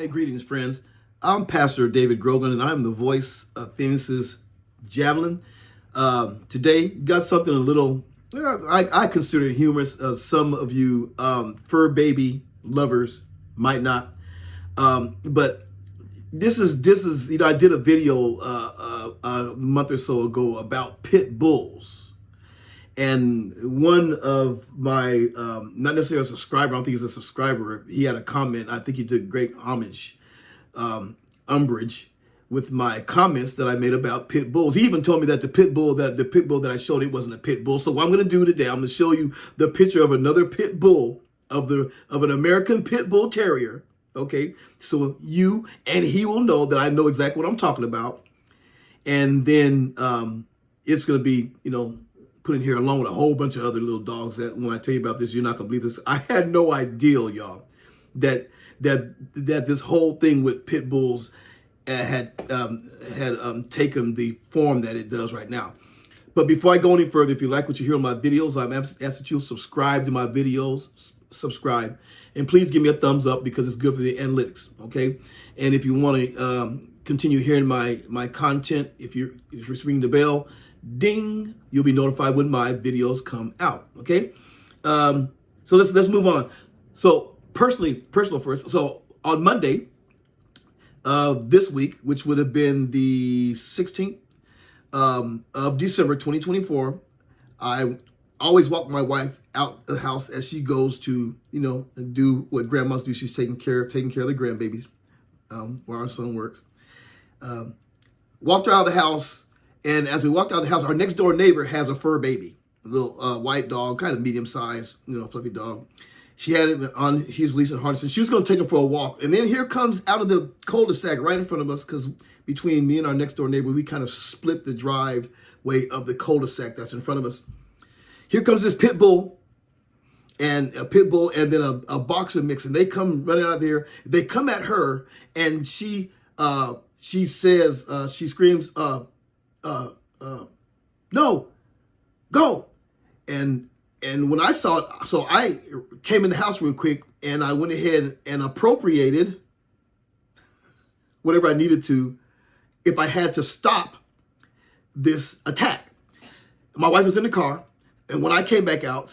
Hey, greetings, friends. I'm Pastor David Grogan, and I'm the voice of Phoenix's Javelin. Today, got something a little, I consider it humorous. Some of you fur baby lovers might not. But this is I did a video a month or so ago about pit bulls. And one of my, not necessarily a subscriber, I don't think he's a subscriber, he had a comment. I think he did great umbrage with my comments that I made about pit bulls. He even told me that the pit bull that I showed, it wasn't a pit bull. So what I'm going to do today, I'm going to show you the picture of another pit bull, of an American pit bull terrier. Okay, so you and he will know that I know exactly what I'm talking about. And then it's going to be, put in here along with a whole bunch of other little dogs that when I tell you about this, you're not gonna believe this. I had no idea, y'all, that this whole thing with pit bulls had taken the form that it does right now. But before I go any further, if you like what you hear on my videos, I'm asking that you subscribe to my videos, subscribe, and please give me a thumbs up because it's good for the analytics, okay? And if you want to continue hearing my content, if you're ringing the bell, ding, you'll be notified when my videos come out. Okay, so let's move on. So personal first. So on Monday this week, which would have been the 16th of December 2024, I always walk my wife out the house as she goes to do what grandmas do. She's taking care of the grandbabies where our son works. Walked her out of the house. And as we walked out of the house, our next door neighbor has a fur baby, a little white dog, kind of medium sized, fluffy dog. She had it on, she's leashed and harnessed, and she was going to take him for a walk. And then here comes out of the cul-de-sac right in front of us, because between me and our next door neighbor, we kind of split the driveway of the cul-de-sac that's in front of us. Here comes this pit bull, and then a boxer mix, and they come running out there. They come at her, and she says, she screams, no, go. And when I saw it, so I came in the house real quick and I went ahead and appropriated whatever I needed to if I had to stop this attack. My wife was in the car, and when I came back out,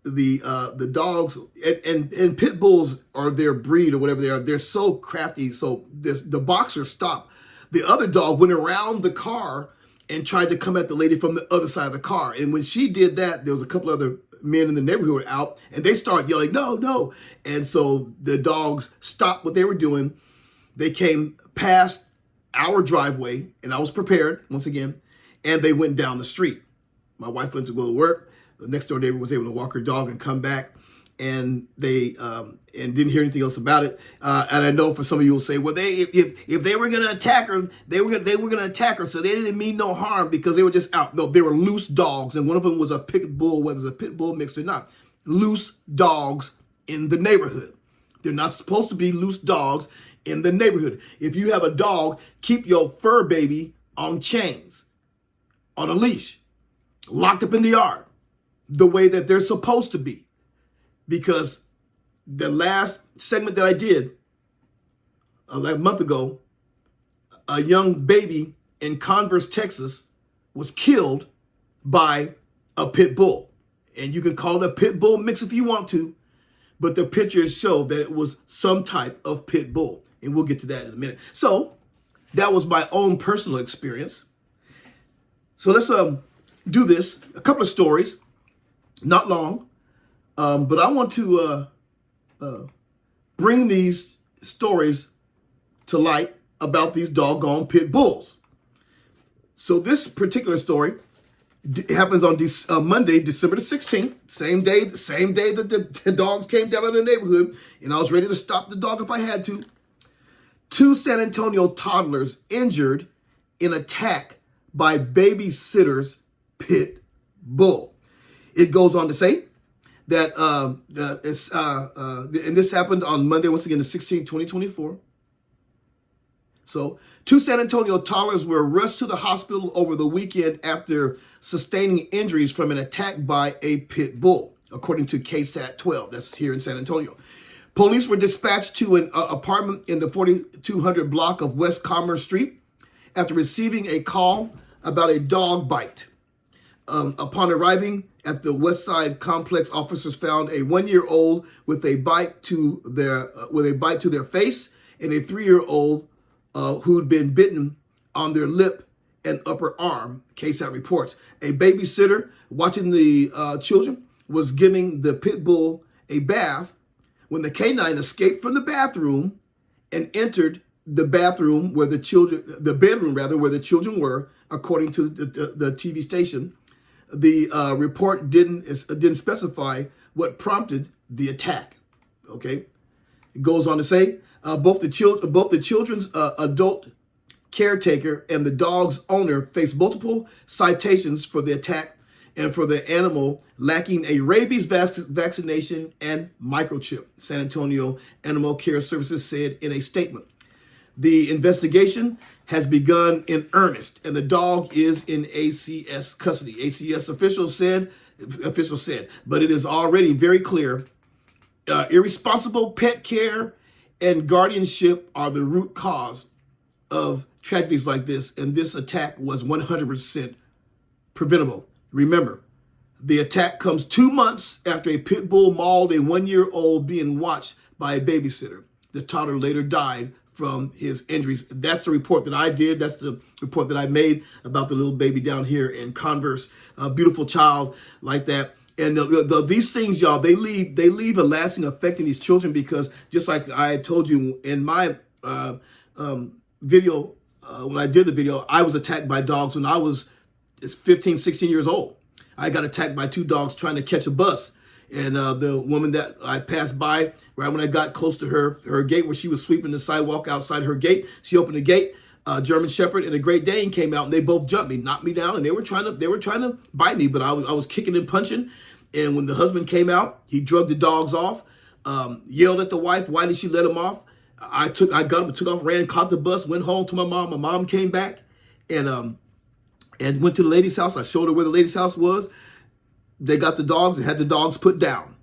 the dogs and pit bulls are their breed or whatever they are. They're so crafty. So the boxer stopped. The other dog went around the car and tried to come at the lady from the other side of the car. And when she did that, there was a couple other men in the neighborhood who were out, and they started yelling, no, no. And so the dogs stopped what they were doing. They came past our driveway, and I was prepared once again, and they went down the street. My wife went to go to work. The next door neighbor was able to walk her dog and come back, and they and didn't hear anything else about it. And I know for some of you will say, well, if they were going to attack her, they were going to attack her, so they didn't mean no harm because they were just out. No, they were loose dogs, and one of them was a pit bull, whether it's a pit bull mixed or not. Loose dogs in the neighborhood. They're not supposed to be loose dogs in the neighborhood. If you have a dog, keep your fur baby on chains, on a leash, locked up in the yard, the way that they're supposed to be. Because the last segment that I did like a month ago, a young baby in Converse, Texas, was killed by a pit bull. And you can call it a pit bull mix if you want to, but the pictures show that it was some type of pit bull. And we'll get to that in a minute. So that was my own personal experience. So let's do this. A couple of stories, not long. But I want to bring these stories to light about these doggone pit bulls. So this particular story happens on Monday, December the 16th, same day that the dogs came down in the neighborhood, and I was ready to stop the dog if I had to. 2 San Antonio toddlers injured in attack by babysitter's pit bull. It goes on to say that and this happened on Monday, once again, the 16th, 2024. So 2 San Antonio toddlers were rushed to the hospital over the weekend after sustaining injuries from an attack by a pit bull, according to KSAT 12. That's here in San Antonio. Police were dispatched to an apartment in the 4200 block of West Commerce Street after receiving a call about a dog bite. Upon arriving at the West Side complex, officers found a 1-year-old with a bite to their face and a 3-year-old who'd been bitten on their lip and upper arm, KSAT reports. A babysitter watching the children was giving the pit bull a bath when the canine escaped from the bathroom and entered the bedroom where the children were, according to the TV station. The report didn't specify what prompted the attack. Okay, it goes on to say both the children's adult caretaker and the dog's owner faced multiple citations for the attack and for the animal lacking a rabies vaccination and microchip, San Antonio Animal Care Services said in a statement. The investigation has begun in earnest, and the dog is in ACS custody. ACS officials said, but it is already very clear irresponsible pet care and guardianship are the root cause of tragedies like this, and this attack was 100% preventable. Remember, the attack comes 2 months after a pit bull mauled a 1-year-old being watched by a babysitter. The toddler later died from his injuries. That's the report that I did. That's the report that I made about the little baby down here in Converse. A beautiful child like that. And these things, y'all, they leave a lasting effect in these children, because just like I told you in my video, when I did the video, I was attacked by dogs when I was 15, 16 years old. I got attacked by 2 dogs trying to catch a bus. And the woman that I passed by, right when I got close to her gate where she was sweeping the sidewalk outside her gate, she opened the gate. German Shepherd and a Great Dane came out, and they both jumped me, knocked me down, and they were trying to bite me, but I was kicking and punching. And when the husband came out, he drugged the dogs off, yelled at the wife, why did she let him off? I got him, took off, ran, caught the bus, went home to my mom. My mom came back and went to the lady's house. I showed her where the lady's house was. They got the dogs and had the dogs put down.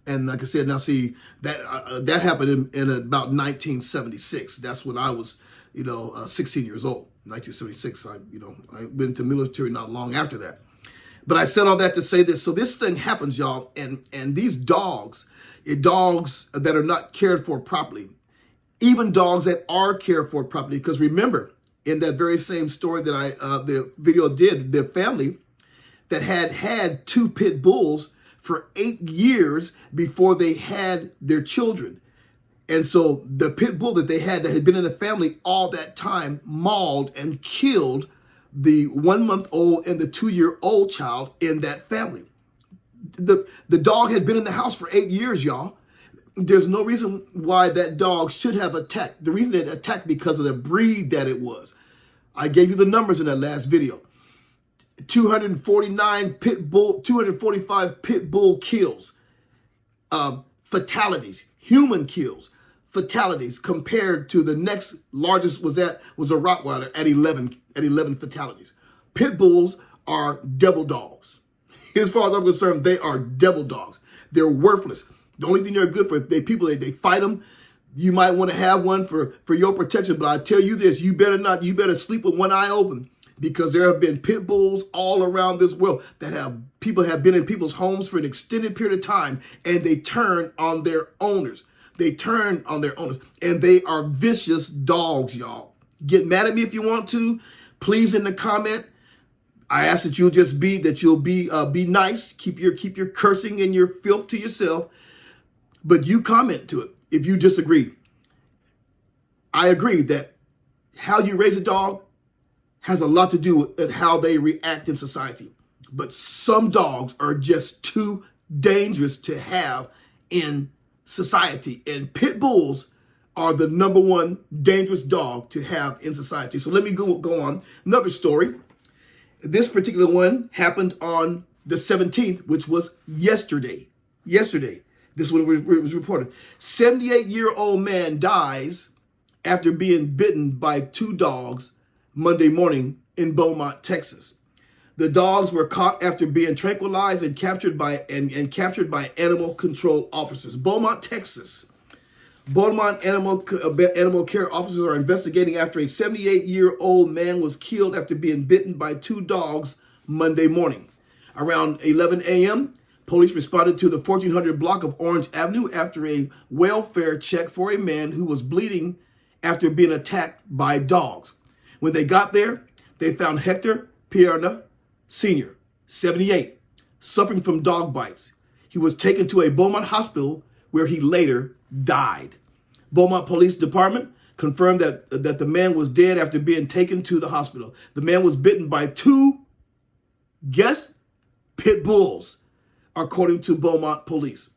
And like I said, now see, that happened in about 1976. That's when I was, 16 years old. 1976. I went into military not long after that. But I said all that to say this. So this thing happens, y'all, and these dogs that are not cared for properly, even dogs that are cared for properly, because remember, in that very same story that the video did, the family that had 2 pit bulls for 8 years before they had their children. And so the pit bull that they had that had been in the family all that time mauled and killed the 1-month-old and the 2-year-old child in that family. The dog had been in the house for 8 years, y'all. There's no reason why that dog should have attacked. The reason it attacked because of the breed that it was. I gave you the numbers in that last video. 245 pit bull kills, fatalities, human kills, fatalities, compared to the next largest was a Rottweiler at 11 fatalities. Pit bulls are devil dogs. As far as I'm concerned, they are devil dogs. They're worthless. The only thing they're good for, they fight them. You might want to have one for your protection, but I tell you this, you better sleep with one eye open, because there have been pit bulls all around this world that people have been in people's homes for an extended period of time, and they turn on their owners. And they are vicious dogs, y'all. Get mad at me if you want to. Please, in the comment, I ask that you'll be nice. Keep your cursing and your filth to yourself, but you comment to it if you disagree. I agree that how you raise a dog has a lot to do with how they react in society. But some dogs are just too dangerous to have in society. And pit bulls are the number 1 dangerous dog to have in society. So let me go on. Another story. This particular one happened on the 17th, which was yesterday. This one was reported. 78-year-old man dies after being bitten by 2 dogs Monday morning in Beaumont, Texas. The dogs were caught after being tranquilized and captured by animal control officers. Beaumont, Texas. Beaumont animal care officers are investigating after a 78-year-old man was killed after being bitten by two dogs Monday morning. Around 11 a.m., police responded to the 1400 block of Orange Avenue after a welfare check for a man who was bleeding after being attacked by dogs. When they got there, they found Hector Pierna, Sr., 78, suffering from dog bites. He was taken to a Beaumont hospital where he later died. Beaumont Police Department confirmed that the man was dead after being taken to the hospital. The man was bitten by two, guess, pit bulls, according to Beaumont Police.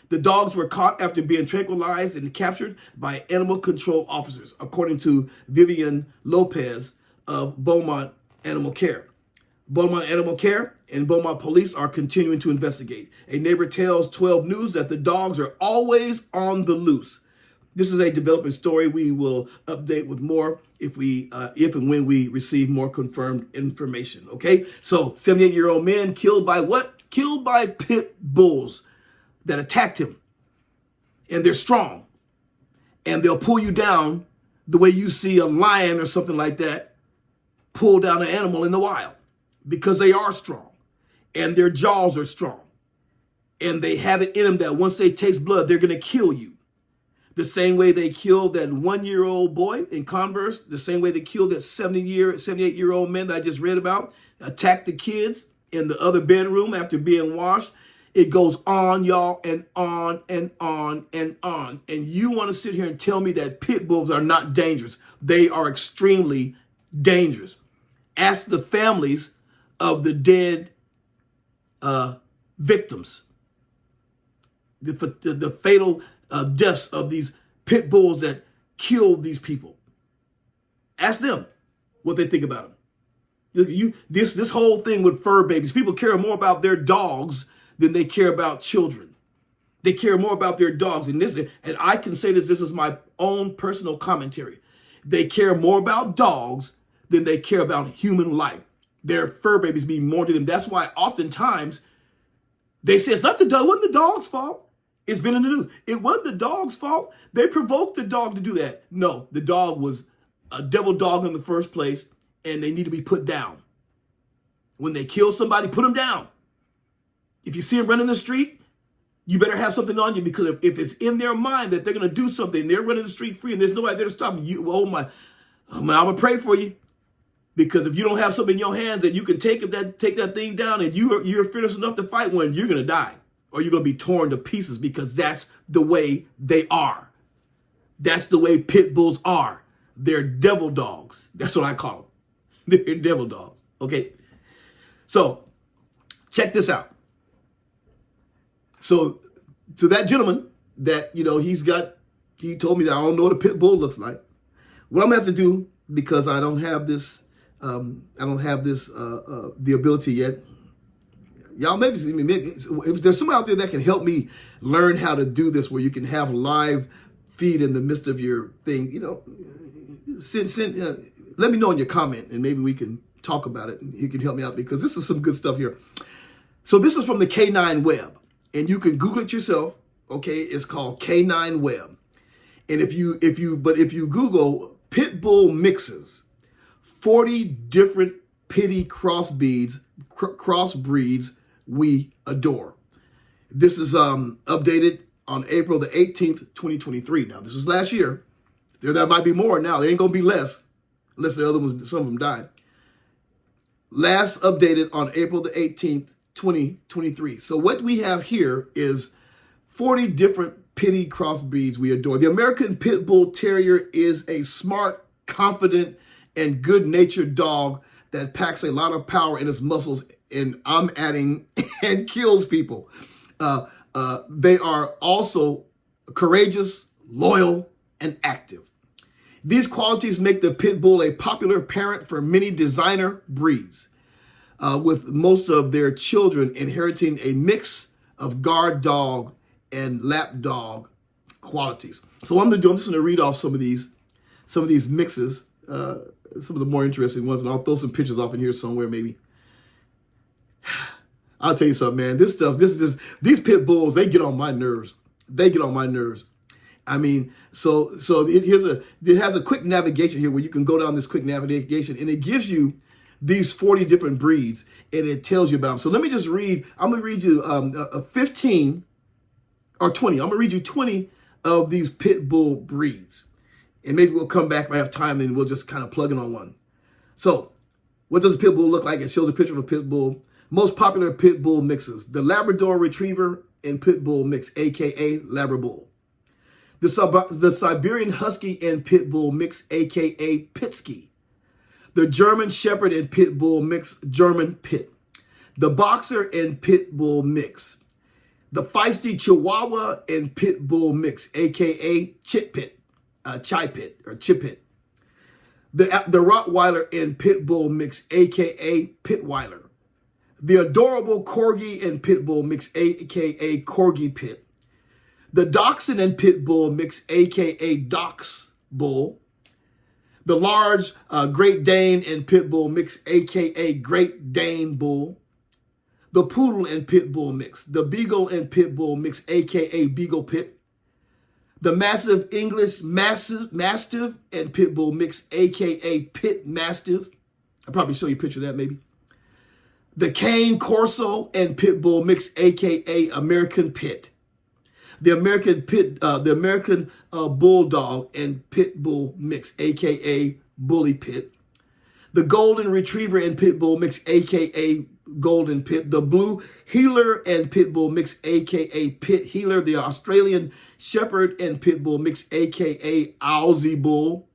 The dogs were caught after being tranquilized and captured by animal control officers, according to Vivian Lopez of Beaumont Animal Care. Beaumont Animal Care and Beaumont Police are continuing to investigate. A neighbor tells 12 News that the dogs are always on the loose. This is a developing story. We will update with more if and when we receive more confirmed information. Okay, so 78-year-old man killed by what? Killed by pit bulls that attacked him. And they're strong. And they'll pull you down the way you see a lion or something like that pull down an animal in the wild, because they are strong and their jaws are strong. And they have it in them that once they taste blood, they're going to kill you. The same way they killed that 1-year-old boy in Converse, the same way they killed that 78-year-old man that I just read about, attacked the kids in the other bedroom after being washed. It goes on, y'all, and on and on and on. And you want to sit here and tell me that pit bulls are not dangerous. They are extremely dangerous. Ask the families of the dead victims, the fatal deaths of these pit bulls that killed these people. Ask them what they think about them. This whole thing with fur babies, people care more about their dogs than they care about children. They care more about their dogs. And I can say this is my own personal commentary. They care more about dogs than they care about human life. Their fur babies mean more to them. That's why oftentimes they say it wasn't the dog's fault. It's been in the news. It wasn't the dog's fault. They provoked the dog to do that. No, the dog was a devil dog in the first place, and they need to be put down. When they kill somebody, put them down. If you see them running the street, you better have something on you, because if it's in their mind that they're going to do something, they're running the street free and there's nobody there to stop them, I'm going to pray for you. Because if you don't have something in your hands that you can take that thing down and you're fearless enough to fight one, you're going to die. Or you're going to be torn to pieces, because that's the way they are. That's the way pit bulls are. They're devil dogs. That's what I call them. They're devil dogs. Okay. So check this out. So to that gentleman that, he told me that I don't know what a pit bull looks like. What I'm going to have to do, because I don't have this, the ability yet. Y'all maybe if there's someone out there that can help me learn how to do this, where you can have live feed in the midst of your thing, let me know in your comment, and maybe we can talk about it, and you can help me out, because this is some good stuff here. So this is from the K9 Web, and you can Google it yourself. Okay, it's called K9 Web, and if you Google pit bull mixes, 40 different pitty crossbreeds we adore. This is updated on April the 18th, 2023. Now, this was last year. There might be more now. There ain't going to be less, unless the other ones, some of them died. Last updated on April the 18th, 2023. So what we have here is 40 different pitty crossbreeds we adore. The American Pit Bull Terrier is a smart, confident, and good-natured dog that packs a lot of power in its muscles, and I'm adding, and kills people. They are also courageous, loyal, and active. These qualities make the pit bull a popular parent for many designer breeds, with most of their children inheriting a mix of guard dog and lap dog qualities. So what I'm going to do, I'm just going to read off some of these mixes, some of the more interesting ones, and I'll throw some pictures off in here somewhere maybe. I'll tell you something, man. These pit bulls, they get on my nerves. I mean, it has a quick navigation here where you can go down this quick navigation, and it gives you these 40 different breeds, and it tells you about them. So let me just read. I'm going to read you 15 or 20. I'm going to read you 20 of these pit bull breeds, and maybe we'll come back if I have time, and we'll just kind of plug in on one. So, what does a pit bull look like? It shows a picture of a pit bull. Most popular pit bull mixes: the Labrador Retriever and Pit Bull mix, aka Labrabull. The Siberian Husky and Pit Bull mix, aka Pitsky. The German Shepherd and Pit Bull mix, German Pit. The Boxer and Pit Bull mix. The Feisty Chihuahua and Pit Bull mix, aka Chip Pit, Chai Pit or Chip Pit. The Rottweiler and Pit Bull mix, aka Pitweiler. The Adorable Corgi and Pit Bull mix, aka Corgi Pit. The Dachshund and Pit Bull mix, aka Dachs Bull. The Large Great Dane and Pit Bull mix, aka Great Dane Bull. The Poodle and Pit Bull mix. The Beagle and Pit Bull mix, aka Beagle Pit. The Massive English Mastiff and Pit Bull mix, aka Pit Mastiff. I'll probably show you a picture of that maybe. The Cane Corso and Pit Bull mix, aka American Pit. The American Bulldog and Pit Bull mix, aka Bully Pit. The Golden Retriever and Pit Bull mix, aka Golden Pit. The Blue Heeler and Pit Bull mix, aka Pit Heeler. The Australian Shepherd and Pit Bull mix, aka Aussie Bull.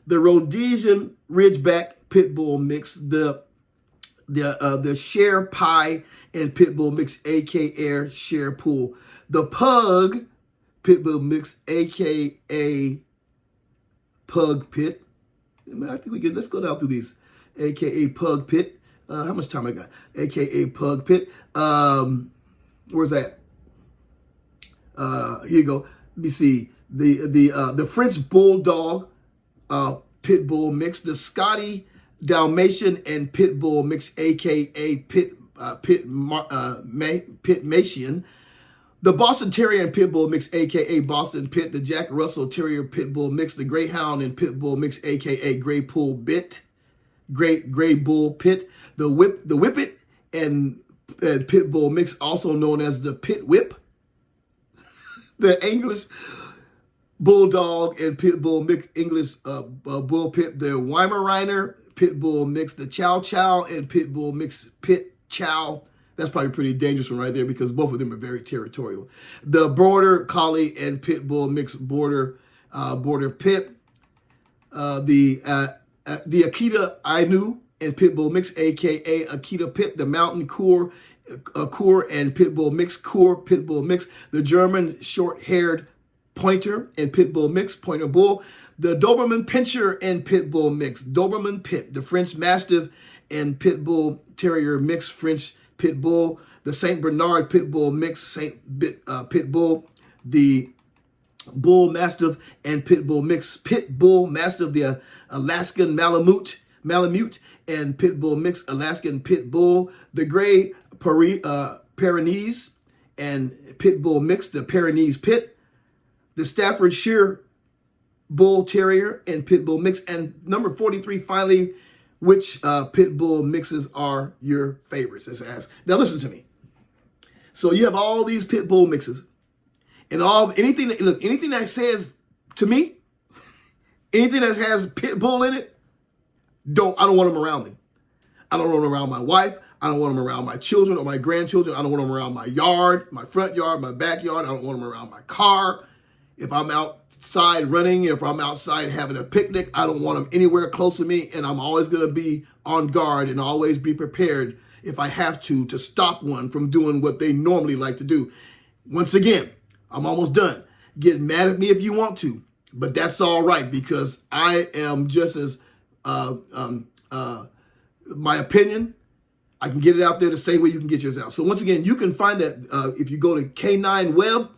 The Rhodesian Ridgeback Pit Bull mix. The Share Pie and Pit Bull mix, aka Share Pool. The Pug Pit Bull mix, aka Pug Pit. I think we can, let's go down through these. AKA Pug Pit. How much time I got? AKA Pug Pit. Where's that? Here you go. Let me see. The French Bulldog Pit Bull mix. The Scotty Dalmatian and Pit Bull mix, aka Pitmatian. The Boston Terrier and Pit Bull mix, aka Boston Pit. The Jack Russell Terrier Pit Bull mix. The Greyhound and Pit Bull mix, aka Grey Bull Pit. Grey Bull Pit. The Whippet and Pit Bull mix, also known as the Pit Whip. The English Bulldog and Pit Bull mix, English Bull Pit. The Weimaraner Pit Bull mix. The Chow Chow and Pit Bull mix, Pit Chow. That's probably a pretty dangerous one right there because both of them are very territorial. The Border Collie and Pit Bull mix, Border Pit. The Akita Inu and Pit Bull mix, aka Akita Pit. The Mountain Kur and Pit Bull mix, Kur Pit Bull mix. The German Short-Haired Pointer and Pit Bull mix, Pointer Bull. The Doberman Pinscher and Pit Bull mix, Doberman Pit. The French Mastiff and Pit Bull Terrier mix, French Pit Bull. The St. Bernard Pit Bull mix, Pit Bull. The Bull Mastiff and Pit Bull mix, Pit Bull Mastiff. The Alaskan Malamute and Pit Bull mix, Alaskan Pit Bull. The Gray Pyrenees and Pit Bull mix, the Pyrenees Pit. The Staffordshire Bull Terrier and Pit Bull mix. And number 43, finally, which Pit Bull mixes are your favorites? As asked. Now listen to me. So you have all these Pit Bull mixes, and anything that says to me, anything that has Pit Bull in it, I don't want them around me. I don't want them around my wife. I don't want them around my children or my grandchildren. I don't want them around my yard, my front yard, my backyard. I don't want them around my car. If I'm outside running, if I'm outside having a picnic, I don't want them anywhere close to me. And I'm always going to be on guard and always be prepared if I have to stop one from doing what they normally like to do. Once again, I'm almost done. Get mad at me if you want to, but that's all right because I am just as, my opinion, I can get it out there the same way you can get yours out. So once again, you can find that if you go to K9 Web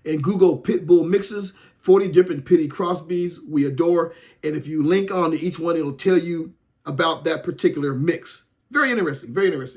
and Google Pit Bull mixes, 40 different Pitty Crosbys we adore. And if you link on to each one, it'll tell you about that particular mix. Very interesting,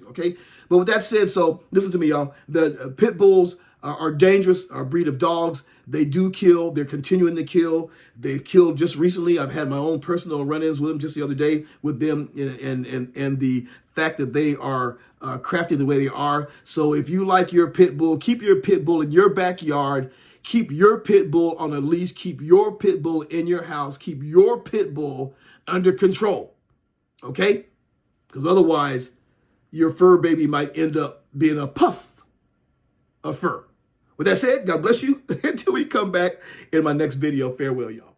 okay? But with that said, so listen to me, y'all. The Pit Bulls are dangerous, a breed of dogs. They do kill. They're continuing to kill. They've killed just recently. I've had my own personal run-ins with them just the other day with them, and the fact that they are crafty the way they are. So if you like your pit bull, keep your pit bull in your backyard. Keep your pit bull on a leash. Keep your pit bull in your house. Keep your pit bull under control. Okay? Because otherwise, your fur baby might end up being a puff of fur. With that said, God bless you. Until we come back in my next video, farewell, y'all.